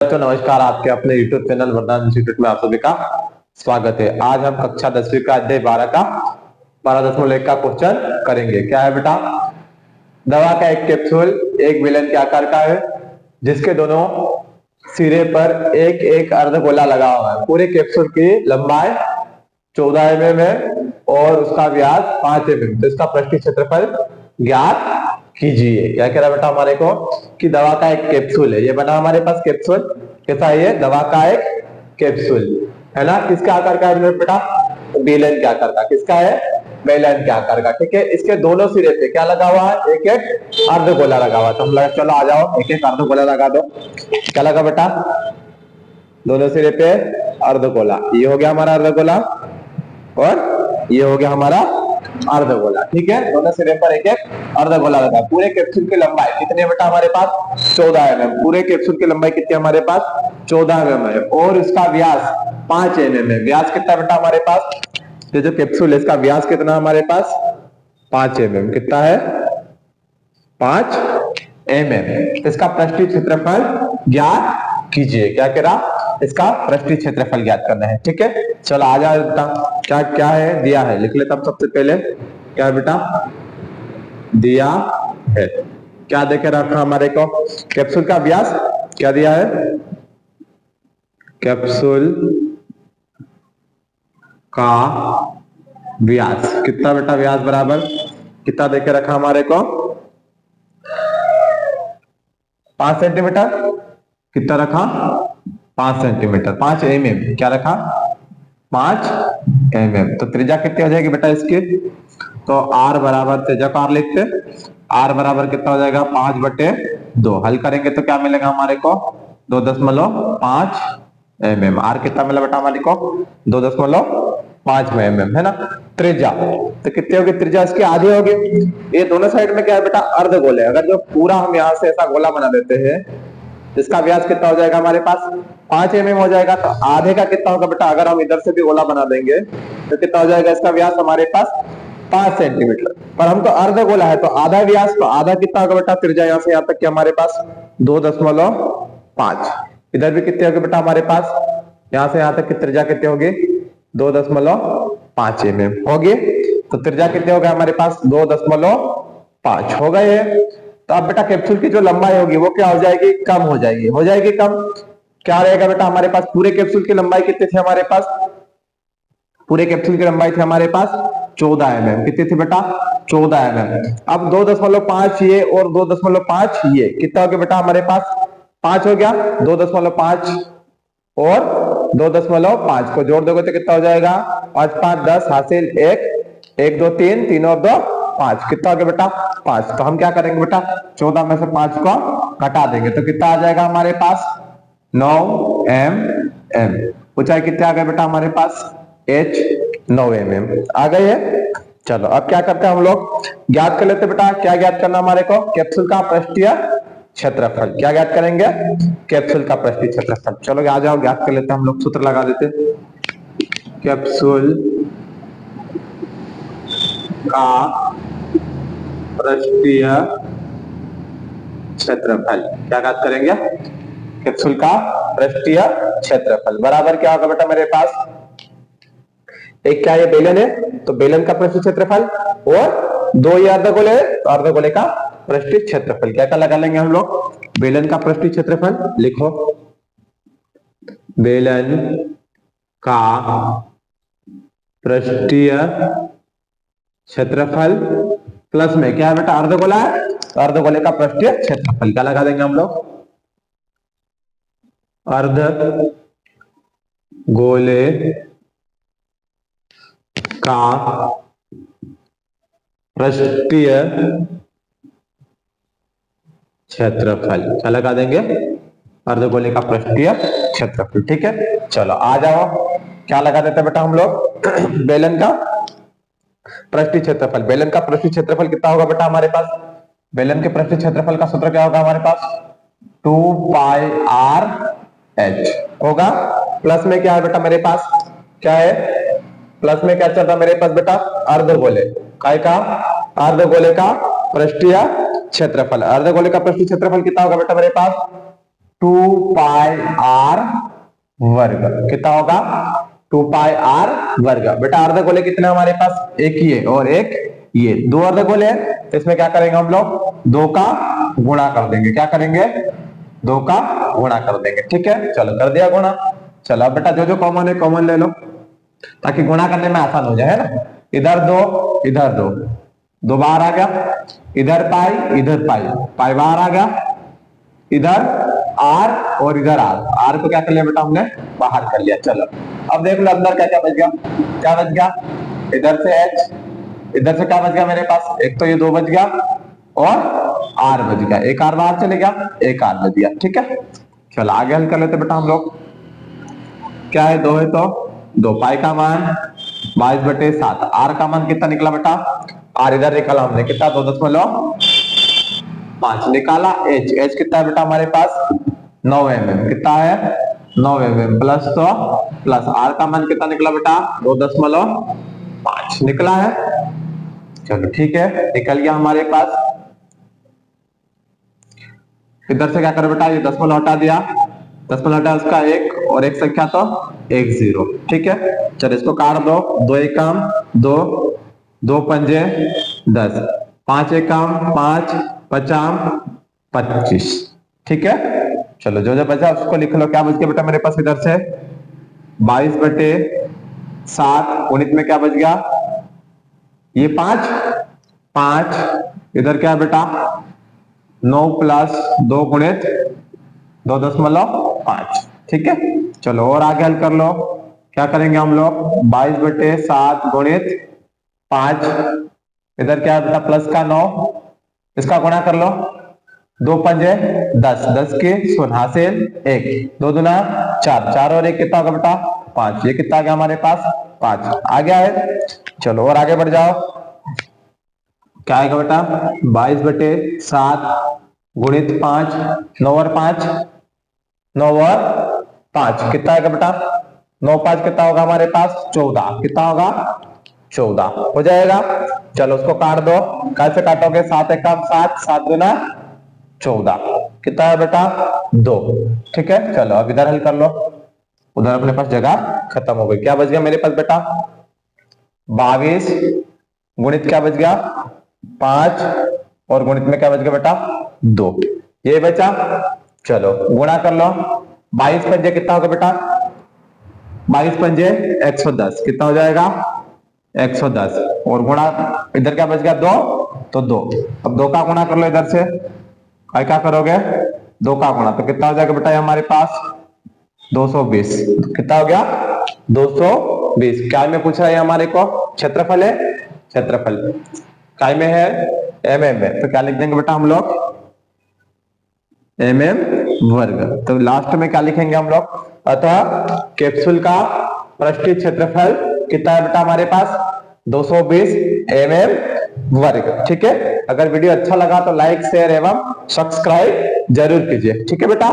तो नमस्कार, आपके अपने YouTube चैनल वरदान इंस्टीट्यूट में आप सभी का स्वागत है। आज हम कक्षा 10वीं का अध्याय 12 का 12.1 का क्वेश्चन करेंगे। क्या है बेटा? दवा का एक कैप्सूल एक बेलन के आकार का है जिसके दोनों सिरे पर एक एक अर्धगोला लगा हुआ है। पूरे कैप्सूल की लंबाई 14 mm है और उसका व्यास 5 mm। तो इसका पृष्ठीय क्षेत्रफल ज्ञात कीजिए। क्या कह रहा है बेटा हमारे को कि दवा का एक कैप्सूल है। ये बना हमारे पास कैप्सूल, कैसा है ये? दवा का एक कैप्सूल है ना। किसके आकार का है बेटा? बेलन के आकार का। किसका है? बेलन के आकार का। ठीक है, इसके दोनों सिरे पे क्या लगा हुआ है? एक एक अर्धगोला लगा हुआ। तो हम लगा, चलो आ जाओ, एक एक अर्धगोला लगा दो। क्या लगा बेटा? दोनों सिरे पे अर्धगोला। ये हो गया हमारा अर्धगोला और ये हो गया हमारा अर्धगोला। ठीक है, दोनों सिरे पर एक एक अर्धगोला लगा। पूरे कैप्सूल की लंबाई कितनी है बेटा हमारे पास? 14 mm। पूरे कैप्सूल की लंबाई कितनी है हमारे पास? 14 mm है और इसका व्यास 5 mm है। व्यास कितना बेटा हमारे पास? ये जो कैप्सूल है इसका व्यास कितना हमारे पास? 5 mm। कितना है? 5 mm। इसका पृष्ठीय क्षेत्रफल ज्ञात कीजिए। क्या कह रहा? इसका पृष्ठीय क्षेत्रफल ज्ञात करना है। ठीक है, चलो आ जाओ बेटा। क्या क्या है? दिया है, लिख लेता हूं सबसे पहले। क्या है बेटा? दिया है। क्या देके रखा हमारे को? कैप्सूल का व्यास क्या दिया है? कैप्सूल का व्यास कितना बेटा? व्यास बराबर कितना देके रखा हमारे को? 5 सेंटीमीटर। कितना रखा? 5 सेंटीमीटर। 5 mm। क्या रखा? 5 mm। तो त्रिज्या कितनी हो जाएगी बेटा इसकी? तो r बराबर, त्रिज्या को r लिखते, r बराबर कितना हो जाएगा? 5/2। हल करेंगे तो क्या मिलेगा हमारे को? 2.5 mm। r कितना मिला बेटा हमारे को? 2.5 mm है ना। त्रिज्या तो कितनी होगी? त्रिज्या इसकी आधी होगी। ये दोनों साइड में क्या है बेटा? अर्धगोले। अगर जो पूरा हम यहाँ से ऐसा गोला बना देते हैं, इसका व्यास कितना हो जाएगा हमारे पास? 5 mm हो जाएगा। तो आधे का कितना होगा बेटा? अगर हम इधर से भी गोला बना देंगे तो कितना हो जाएगा इसका व्यास हमारे पास? 5 सेंटीमीटर। पर हम तो अर्ध गोला है तो आधा व्यास, तो आधा कितना होगा बेटा? त्रिज्या यहाँ से यहाँ तक की हमारे पास 2.5। इधर भी कितने होगी बेटा हमारे पास? यहाँ से यहाँ तक की त्रिज्या कितनी होगी? 2.5 mm होगी। तो त्रिज्या कितने हो गए हमारे पास? 2.5 हो गए। तो अब बेटा कैप्सूल की जो लंबाई होगी वो क्या हो जाएगी? कम हो जाएगी। हो जाएगी कम। क्या रहेगा बेटा हमारे पास? पूरे कैप्सूल की लंबाई कितनी थी हमारे पास? पूरे कैप्सूल की लंबाई थी हमारे पास 14 mm। कितनी थी बेटा? 14 mm। अब 2.5 ये और 2.5 ये कितना हो गया बेटा हमारे पास? 5 हो गया। 2.5 और 2.5 को जोड़ दोगे तो कितना हो जाएगा? 5 5 10 हासिल 1 1 2 3 3 और 2 5। कितना हो गया बेटा? 5। तो हम क्या करेंगे बेटा? 14 में से 5 को घटा देंगे तो कितना आ जाएगा हमारे पास? 9 mm। ऊंचाई कितने आ गए बेटा हमारे पास? h 9 mm आ गए है। चलो अब क्या करते हैं हम लोग? ज्ञात कर लेते बेटा। क्या ज्ञात करना हमारे को? कैप्सूल का पृष्ठीय क्षेत्रफल। क्या ज्ञात करेंगे? कैप्सूल का पृष्ठीय क्षेत्रफल। चलो आ जाओ, ज्ञात कर लेते हैं हम लोग। सूत्र लगा देते। कैप्सूल का पृष्ठीय क्षेत्रफल। क्या ज्ञात करेंगे? कैप्सूल का पृष्ठीय क्षेत्रफल बराबर क्या होगा बेटा मेरे पास? एक क्या ये बेलन है तो बेलन का पृष्ठीय क्षेत्रफल और 2 ये अर्धगोले है तो अर्धगोले का पृष्ठीय क्षेत्रफल। क्या क्या लगा लेंगे हम लोग? बेलन का पृष्ठीय क्षेत्रफल लिखो। बेलन का पृष्ठीय क्षेत्रफल प्लस में क्या है बेटा? अर्धगोला है तो अर्धगोले का पृष्ठीय क्षेत्रफल। क्या लगा देंगे हम लोग? अर्धगोले का पृष्ठीय क्षेत्रफल। क्या लगा देंगे? अर्धगोले का पृष्ठीय क्षेत्रफल। ठीक है, चलो आ जाओ। क्या लगा देते बेटा हम लोग? बेलन का पृष्ठीय क्षेत्रफल। बेलन का पृष्ठीय क्षेत्रफल कितना होगा बेटा हमारे पास? बेलन के पृष्ठीय क्षेत्रफल का सूत्र क्या होगा हमारे पास? 2πr/h होगा। प्लस में क्या है बेटा मेरे पास? क्या है प्लस में? क्या चल रहा मेरे पास बेटा? अर्धगोले काय का अर्धगोले का पृष्ठीय क्षेत्रफल। अर्धगोले का पृष्ठीय क्षेत्रफल कितना होगा बेटा मेरे पास? 2 पाई आर वर्ग। कितना होगा? 2 पाई आर वर्ग। बेटा अर्धगोले कितने हमारे पास? एक ही है और एक ये, दो अर्धगोले हैं, तो इसमें क्या करेंगे हम लोग? दो का गुणा कर देंगे। क्या करेंगे? दो का गुणा कर देंगे। ठीक है, चलो कर दिया गुणा। चलो अब बेटा जो जो कॉमन है कॉमन ले लो ताकि गुणा करने में आसान हो जाए, है ना। इधर दो, इधर दो, दो बाहर आ गया, इधर पाई, इधर पाई, पाई बाहर आ गया, इधर आर और इधर आर, आर को क्या कर लिया बेटा हमने? बाहर कर लिया। चलो अब देख लो अंदर क्या क्या बच गया। क्या बच गया? इधर से एच, इधर से क्या बच गया मेरे पास? एक तो ये दो बच गया और आर बच गया, एक आर बाहर चले गया, एक आर बच गया। ठीक है, चलो आगे हल कर लेते बेटा हम लोग। क्या है? दो है तो दो, पाई का मान 22/7, आर का मान कितना निकला बेटा? आर इधर निकाला हमने, कितना? 2.5 निकाला। एच, एच कितना है बेटा हमारे पास? 9 mm। कितना है? 9 mm प्लस तो प्लस आर का मान कितना निकला बेटा? 2.5 निकला है। चलो ठीक है, निकल गया हमारे पास। इधर से क्या करो बेटा? ये 10 हटा दिया, 10 हटा उसका एक और एक संख्या तो 1 0। ठीक है, चलो इसको काट दो। 2 एकम 2, 2 पंजे 10, 5 एकम 5, 5 25। ठीक है, चलो जो जो बचा उसको लिख लो। क्या बच गया बेटा मेरे पास? इधर से 22/7 गुणित में क्या बच गया? ये 5, 5 इधर क्या है बेटा? 9 + 2 गुणित 2.5। ठीक है, चलो और आगे हल कर लो। क्या करेंगे हम लोग? 22/7 गुणित 5, इधर क्या है बेटा? प्लस का 9, इसका गुणा कर लो। 2 पंजे 10, 10 के शून्य हासिल 1, 2 दूना 4, 4 और 1 कितना होगा बेटा? 5। ये कितना आ गया हमारे पास? 5 आ गया है। चलो और आगे बढ़ जाओ। क्या आएगा बेटा? 22/7 गुणित 5, 9 और 5, 9 और 5 कितना आएगा बेटा? 9 5 कितना होगा हमारे पास? 14। कितना होगा? 14 हो जाएगा। चलो उसको काट दो। कैसे काटोगे? 7 एकम 7, 7 दूना 14, कितना है बेटा? 2। ठीक है, चलो अब इधर हल कर लो। उधर अपने पास जगह खत्म हो गई। क्या बच गया मेरे पास बेटा? 22 गुणित क्या बच गया? 5 और गुणित में क्या बच गया बेटा? 2, ये बचा। चलो गुणा कर लो। 22 पंजे कितना होगा बेटा? 22 पंजे 110, कितना हो जाएगा? 110 और गुणा इधर क्या बच गया? 2, तो 2। अब 2 का गुणा कर लो इधर से। क्या करोगे? 2 का गुणा तो कितना हो जाएगा बेटा? हमारे पास 220। कितना हो गया? 220। क्या में पूछ रहा है हमारे को? क्षेत्रफल है, क्षेत्रफल काय में है? mm में, तो क्या लिख देंगे बेटा हम लोग? mm वर्ग। तो लास्ट में क्या लिखेंगे हम लोग? अतः कैप्सूल का पृष्ठीय क्षेत्रफल कितना है बेटा हमारे पास? 220 mm वर्ग। ठीक है, अगर वीडियो अच्छा लगा तो लाइक शेयर एवं सब्सक्राइब जरूर कीजिए। ठीक है बेटा।